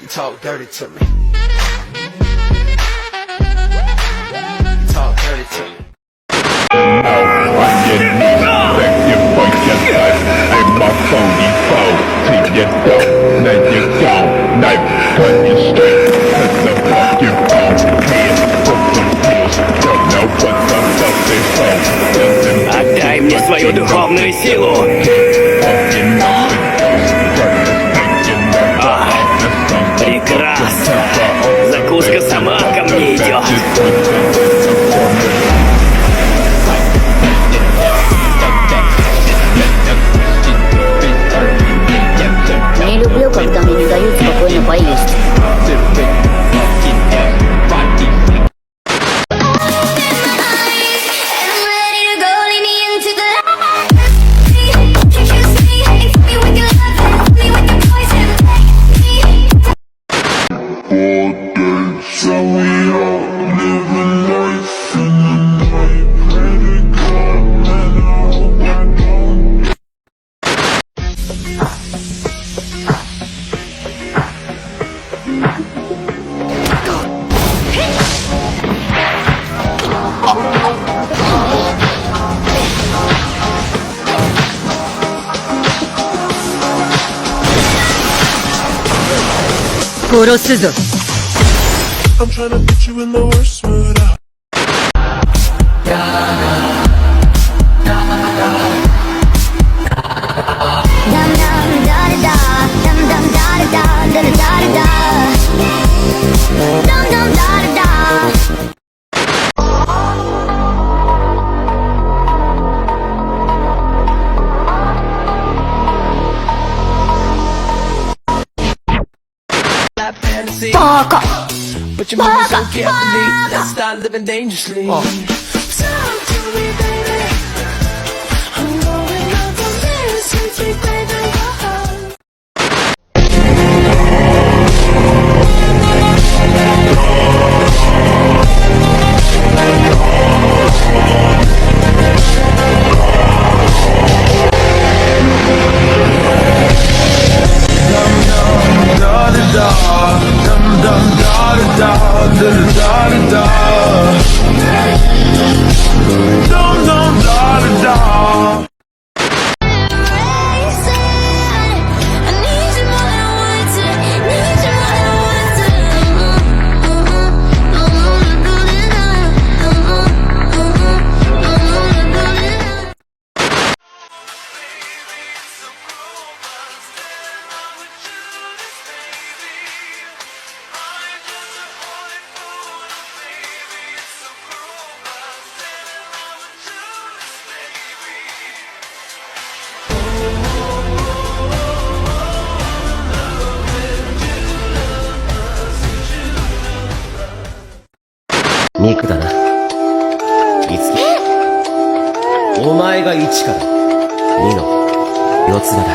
Talk dirty to me. Talk dirty to me. Отдай мне свою духовную силу. Прекрасно. Закуска сама ко мне идет. Не люблю, когда мне не дают спокойно поесть. I'm trying to put you in the worst mood. Пока! But you're moving so carefully. Let's start living dangerously. Talk to me, baby. I'm going up on this. You take me to the heart.肉だな。いつき。お前が1から2の四つ葉だ。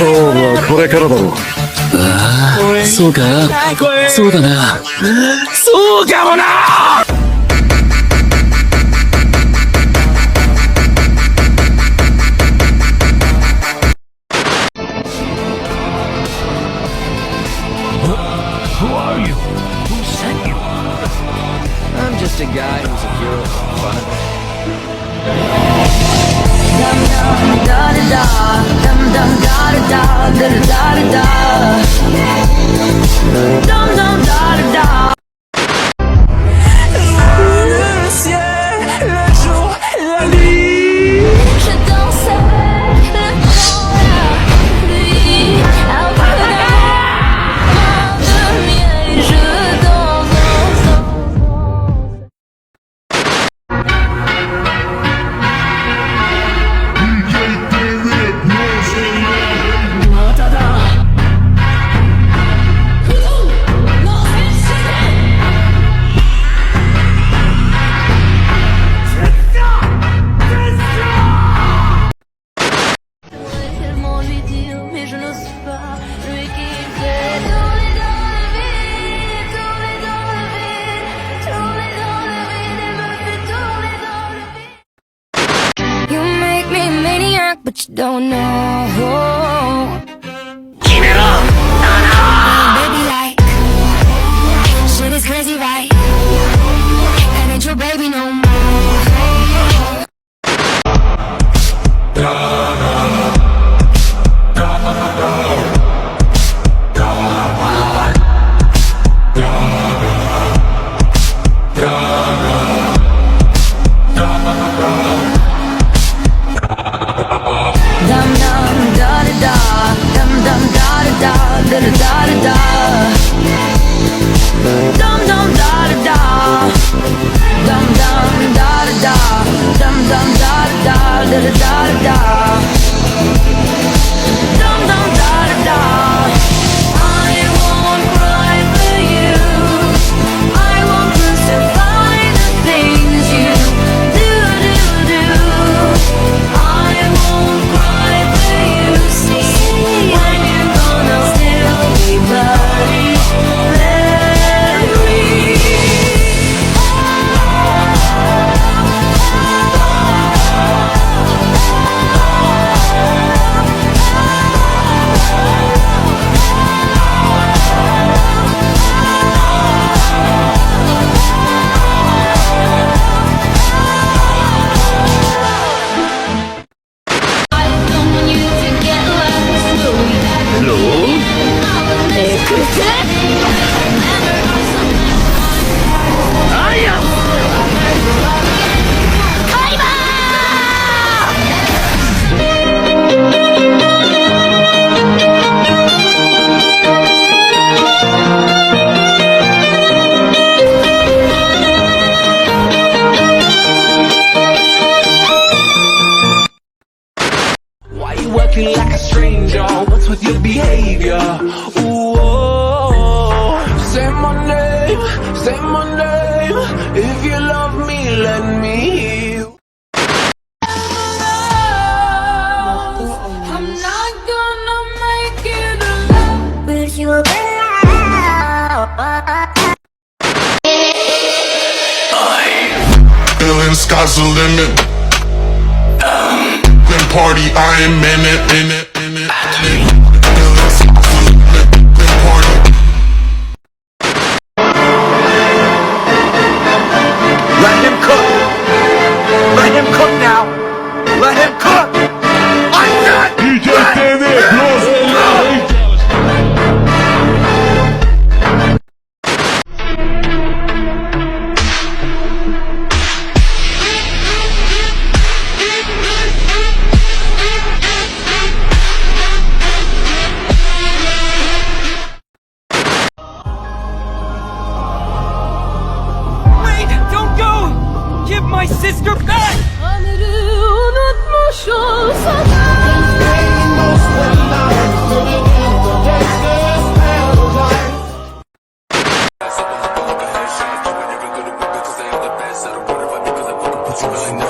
はこれからだろう。そうか、そうだな、そうかもな。I'm just a guy who's a hero for fun. Dum dum da da da, dum dum da da da da da da da. Dum dum da da da. Le ciel, le jour, la nuit. Je dansais le temps, la pluie. Après la et je danse. Tellement lui dire, mais je n'ose pas. Lui qui fait tourner dans le vide, tourner dans le vide, tourner dans le vide, et me fait tourner dans le vide. You make me a maniac, but you don't know. Keep it up, baby, like shit is crazy, right? That ain't your baby no more. Dum dum da da da, dum dum da da da da da da da. Dum dum da da da, dum dum da da da, dum dum da da da da da da. Dum dum da da da. I won't cry for you. I won't crucify the things you do do do. I won't cry for you. See when you're gone, I'll still be bloody Mary. I don't want you to get lost. Hello. Why you working like a stranger? What's with your behavior? Ooh, oh, say my name, say my name. If you love me, let me hear you. I'm not gonna make it alone with you. Feeling sky's the limit. Then party, I am in it, in it, in it, in it. Feeling sky's the limit. Then party. Let him cook. Let him cook now. Let him cook. I said. my sister back! Really